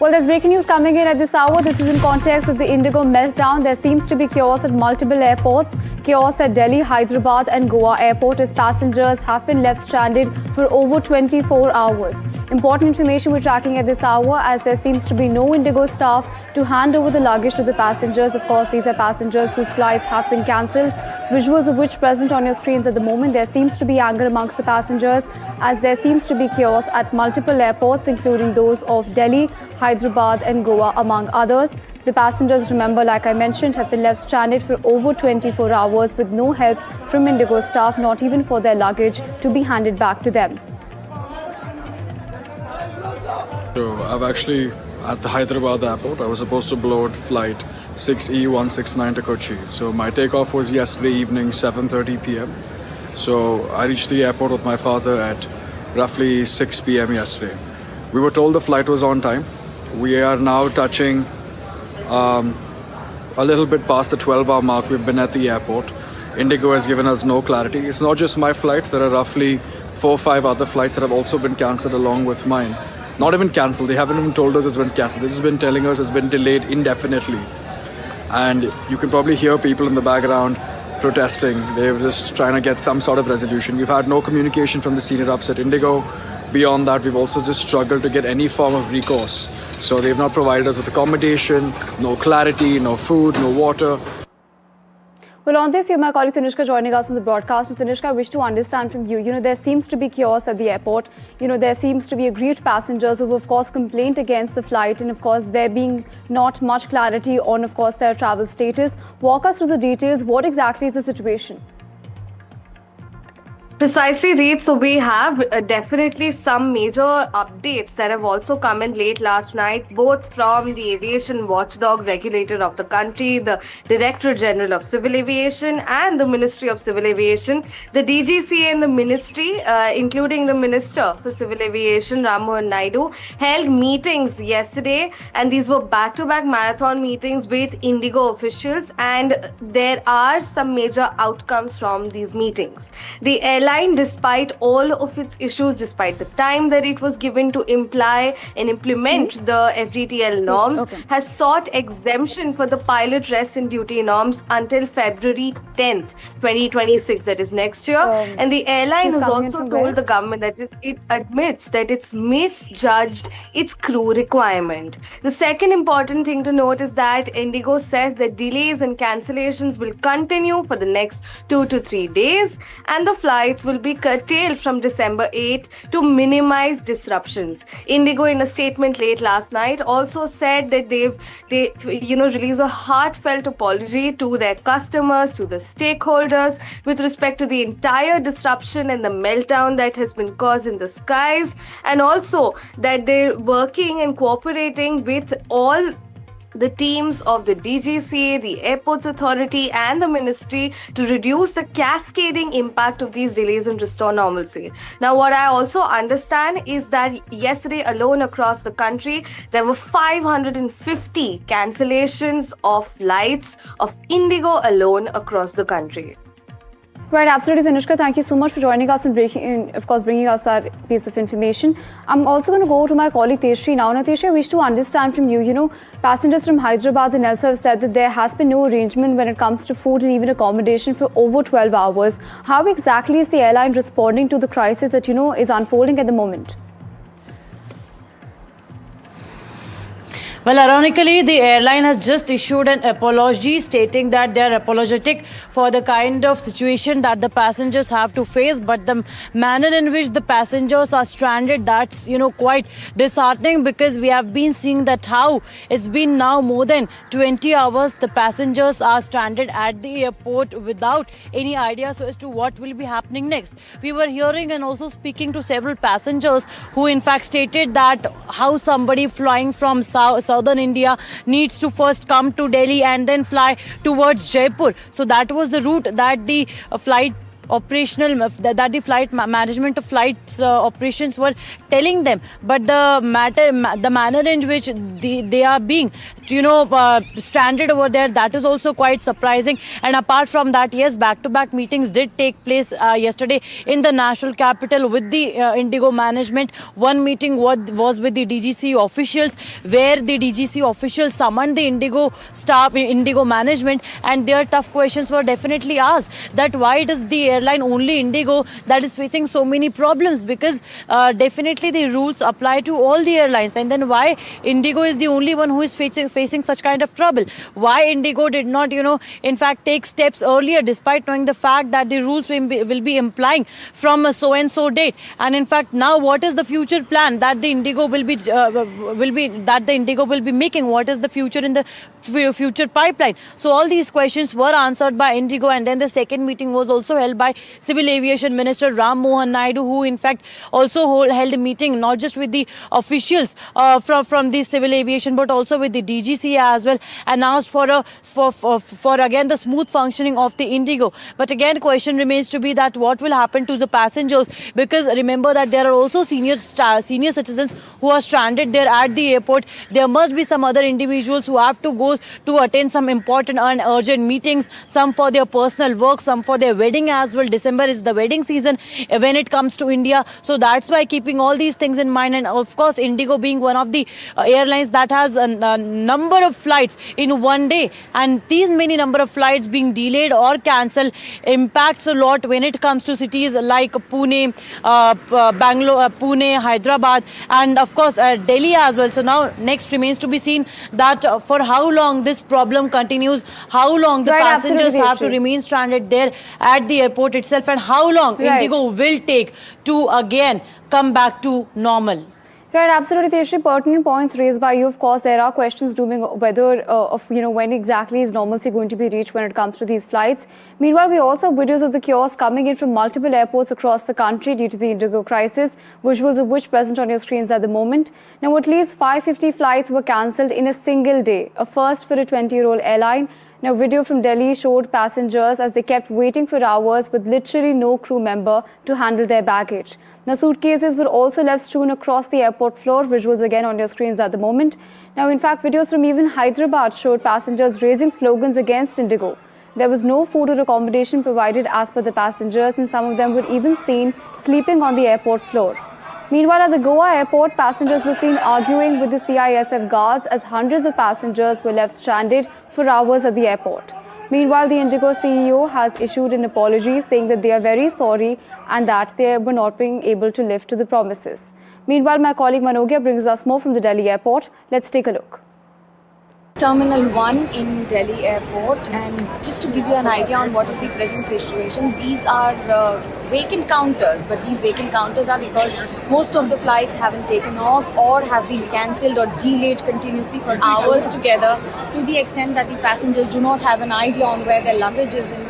Well, there's breaking news coming in at this hour. This is in context of the Indigo meltdown. There seems to be chaos at multiple airports. Chaos at Delhi, Hyderabad and Goa airport as passengers have been left stranded for over 24 hours. Important information we're tracking at this hour as there seems to be no Indigo staff to hand over the luggage to the passengers. Of course, these are passengers whose flights have been cancelled. Visuals of which present on your screens at the moment. There seems to be anger amongst the passengers as there seems to be chaos at multiple airports, including those of Delhi, Hyderabad and Goa, among others. The passengers, remember, like I mentioned, have been left stranded for over 24 hours with no help from Indigo staff, not even for their luggage to be handed back to them. So I've actually, at the Hyderabad airport, I was supposed to board flight 6E169 to Kochi. So my takeoff was yesterday evening, 7:30 p.m. So I reached the airport with my father at roughly 6 p.m. yesterday. We were told the flight was on time. We are now touching a little bit past the 12-hour mark. We've been at the airport. Indigo has given us no clarity. It's not just my flight. There are roughly 4 or 5 other flights that have also been cancelled along with mine. Not even cancelled. They haven't even told us it's been cancelled. They've just been telling us it's been delayed indefinitely. And you can probably hear people in the background protesting. They're just trying to get some sort of resolution. We've had no communication from the senior ups at Indigo. Beyond that, we've also just struggled to get any form of recourse. So they've not provided us with accommodation, no clarity, no food, no water. Well, on this, you have my colleague Tanishka joining us on the broadcast. Tanishka, I wish to understand from you, there seems to be chaos at the airport. There seems to be aggrieved passengers who have, of course, complained against the flight and, of course, there being not much clarity on, of course, their travel status. Walk us through the details. What exactly is the situation? Precisely, Reed. So we have definitely some major updates that have also come in late last night, both from the aviation watchdog regulator of the country, the Director General of Civil Aviation and the Ministry of Civil Aviation. The DGCA and the ministry, including the Minister for Civil Aviation, Ram Mohan Naidu, held meetings yesterday, and these were back-to-back marathon meetings with Indigo officials, and there are some major outcomes from these meetings. The airline, despite all of its issues, despite the time that it was given to imply and implement the FDTL norms, has sought exemption for the pilot rest and duty norms until February 10th, 2026, that is next year. And the airline has also told the government that it admits that it's misjudged its crew requirement. The second important thing to note is that Indigo says that delays and cancellations will continue for the next 2 to 3 days, and the flights will be curtailed from December 8th to minimize disruptions. Indigo, in a statement late last night, also said that they release a heartfelt apology to their customers, to the stakeholders, with respect to the entire disruption and the meltdown that has been caused in the skies, and also that they're working and cooperating with all the teams of the DGCA, the Airports Authority and the Ministry to reduce the cascading impact of these delays and restore normalcy. Now, what I also understand is that yesterday alone across the country, there were 550 cancellations of flights of Indigo alone across the country. Right, absolutely, Tanishka. Thank you so much for joining us and bringing us that piece of information. I'm also going to go to my colleague Teshri now. Now, Teshri, I wish to understand from you, passengers from Hyderabad and elsewhere have said that there has been no arrangement when it comes to food and even accommodation for over 12 hours. How exactly is the airline responding to the crisis that, is unfolding at the moment? Well, ironically, the airline has just issued an apology stating that they are apologetic for the kind of situation that the passengers have to face, but the manner in which the passengers are stranded, that's, quite disheartening, because we have been seeing that how it's been now more than 20 hours the passengers are stranded at the airport without any idea as to what will be happening next. We were hearing and also speaking to several passengers who in fact stated that how somebody flying from southern India needs to first come to Delhi and then fly towards Jaipur. So that was the route that the flight operational that the flight management of flights operations were telling them, but the manner in which they are being stranded over there, that is also quite surprising. And apart from that, yes, back-to-back meetings did take place yesterday in the national capital with the Indigo management. One meeting was with the DGC officials, where the DGC officials summoned the Indigo staff, Indigo management, and their tough questions were definitely asked, that why it is the airline only Indigo that is facing so many problems, because definitely the rules apply to all the airlines, and then why Indigo is the only one who is facing such kind of trouble. Why Indigo did not in fact take steps earlier, despite knowing the fact that the rules will be implying from a so and so date. And in fact, now what is the future plan that the Indigo will be making? What is the future in the future pipeline? So all these questions were answered by Indigo. And then the second meeting was also held by Civil Aviation Minister Ram Mohan Naidu, who in fact also held a meeting not just with the officials from the civil aviation, but also with the DGC as well, and asked for again the smooth functioning of the Indigo. But again, question remains to be that what will happen to the passengers, because remember that there are also senior citizens who are stranded there at the airport. There must be some other individuals who have to go to attend some important and urgent meetings, some for their personal work, some for their wedding as well. December is the wedding season when it comes to India. So that's why, keeping all these things in mind, and of course Indigo being one of the airlines that has a number of flights in one day, and these many number of flights being delayed or cancelled impacts a lot when it comes to cities like Pune, Bangalore, Pune, Hyderabad, and of course Delhi as well. So now next remains to be seen that for how long this problem continues, how long the passengers have to remain stranded there at the airport itself, and how long Indigo will take to again come back to normal. Right, absolutely, Tejashree. Pertinent points raised by you. Of course, there are questions looming whether when exactly is normalcy going to be reached when it comes to these flights. Meanwhile, we also have videos of the chaos coming in from multiple airports across the country due to the Indigo crisis, visuals of which present on your screens at the moment. Now, at least 550 flights were cancelled in a single day, a first for a 20-year-old airline. Now, video from Delhi showed passengers as they kept waiting for hours with literally no crew member to handle their baggage. Now, suitcases were also left strewn across the airport floor, visuals again on your screens at the moment. Now, in fact, videos from even Hyderabad showed passengers raising slogans against Indigo. There was no food or accommodation provided as per the passengers, and some of them were even seen sleeping on the airport floor. Meanwhile, at the Goa airport, passengers were seen arguing with the CISF guards as hundreds of passengers were left stranded for hours at the airport. Meanwhile, the Indigo CEO has issued an apology, saying that they are very sorry and that they were not being able to live to the promises. Meanwhile, my colleague Manogia brings us more from the Delhi airport. Let's take a look. Terminal 1 in Delhi airport, and just to give you an idea on what is the present situation, these are vacant counters, but these vacant counters are because most of the flights haven't taken off or have been cancelled or delayed continuously for hours together, to the extent that the passengers do not have an idea on where their luggage is. And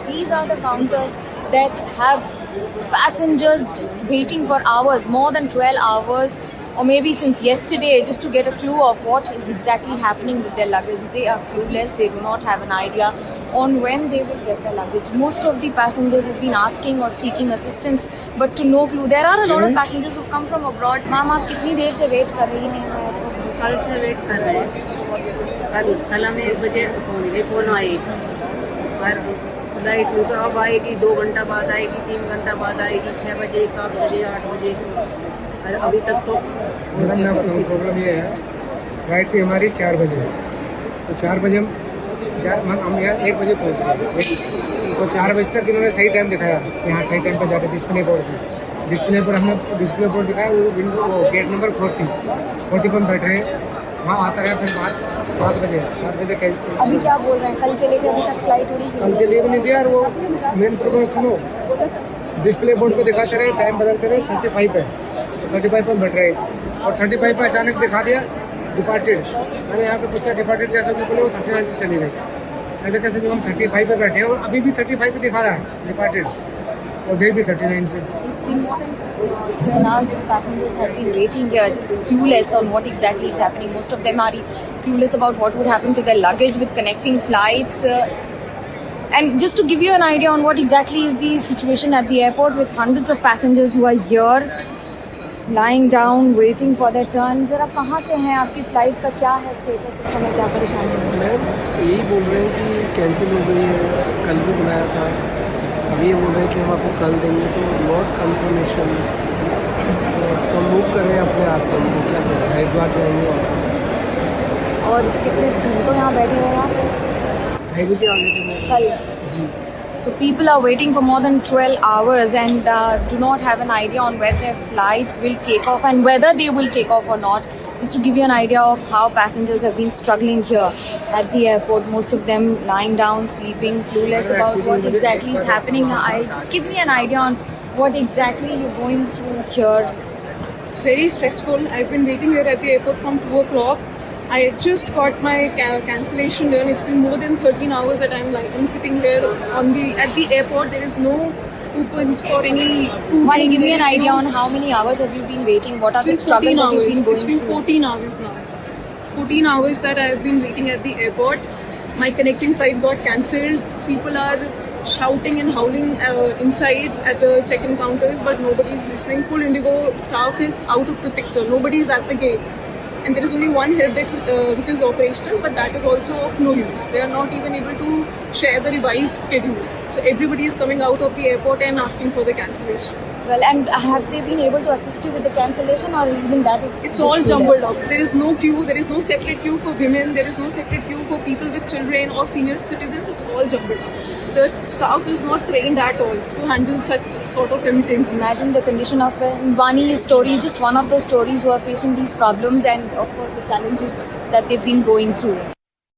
these are the counters that have passengers just waiting for hours, more than 12 hours, or maybe since yesterday, just to get a clue of what is exactly happening with their luggage. They are clueless, they do not have an idea on when they will get their luggage. Most of the passengers have been asking or seeking assistance, but to no clue. There are a lot of passengers who come from abroad. Ma'am, आप कितनी देर से wait कर रही हैं? कल से wait कर रहे हैं. कल हमें 1 बजे फोन आई, पर फ्लाइट तो अब आएगी, 2 घंटा बाद आएगी, 3 घंटा बाद आएगी, 6 बजे, 7 बजे, 8 बजे, और अभी तक तो. मैडम मैं बताऊँ, प्रॉब्लम ये है, फ्लाइट थी हमारी 4 बजे, तो 4 बजे हम यहाँ 1 बजे पहुँच गए, तो 4 बजे तक इन्होंने सही टाइम दिखाया. यहाँ सही टाइम पर जाकर डिस्प्ले बोर्ड थी, डिस्प्ले पर हमने डिस्प्ले बोर्ड दिखाया, वो गेट नंबर 40 पर हम बैठ रहे हैं. वहाँ आता रहा, फिर बात 7 बजे कैसे. अभी क्या बोल रहे हैं? कल के लिए अभी तक फ्लाइट उड़ी? कल के लिए भी नहीं दिया. और वो मेन प्रॉब्लम सुनो, डिस्प्ले बोर्ड पे दिखाते रहे, टाइम बदलते रहे. 35 है, 35 पर बैठ रहे, और 35 पर अचानक दिखा दिया डिपार्टेड. मैंने यहाँ पे पूछा डिपार्टेड कैसे, बोले वो 39 से चली गई. ऐसे कैसे, जो हम 35 पे बैठे हैं और अभी भी 35 पे दिखा रहा है डिपार्टेड, और गई थी 39 से. Now these passengers have been waiting here, just clueless on what exactly is happening. Most of them are clueless about what would happen to their luggage with connecting flights. And just to give you an idea on what exactly is the situation at the airport with hundreds of passengers who are here, lying down, waiting for their turn. जरा कहाँ से हैं, आपकी flight का क्या है status इस समय, क्या परेशानी है? मैम यही बोल रहे हैं कि कैंसिल हो गई है, कल भी बुलाया था, अब ये बोल रहे हैं कि हम आपको कल देंगे, तो नॉट कन्फर्मेशन। तो हम मूव करें अपने आश्रम को, क्या करें, हरिद्वार जाएंगे वापस। और कितने घंटों यहाँ बैठे हैं आप? 2:30 बजे आने के लिए कल जी। So people are waiting for more than 12 hours and do not have an idea on when their flights will take off and whether they will take off or not. Just to give you an idea of how passengers have been struggling here at the airport, most of them lying down, sleeping, clueless about what exactly is happening. Just give me an idea on what exactly you're going through here. It's very stressful. I've been waiting here at the airport from 2 o'clock. I just got my cancellation done. It's been more than 13 hours that I'm sitting here at the airport. There is no coupons for any food. Can you give me There an is idea no- on how many hours have you been waiting? What are the It's been struggles 14 that you've been hours. going It's been through? 14 hours now. 14 hours that I have been waiting at the airport. My connecting flight got cancelled. People are shouting and howling inside at the check-in counters, but nobody is listening. Full Indigo staff is out of the picture. Nobody is at the gate. And there is only one help desk which is operational, but that is also of no use. They are not even able to share the revised schedule. So everybody is coming out of the airport and asking for the cancellation. Well, and have they been able to assist you with the cancellation, or even that is? It's all jumbled up. There is no queue. There is no separate queue for women. There is no separate queue for people with children or senior citizens. It's all jumbled up. The staff is not trained at all to handle such sort of emergencies. Imagine the condition of Vani's story is just one of those stories who are facing these problems and of course the challenges that they've been going through.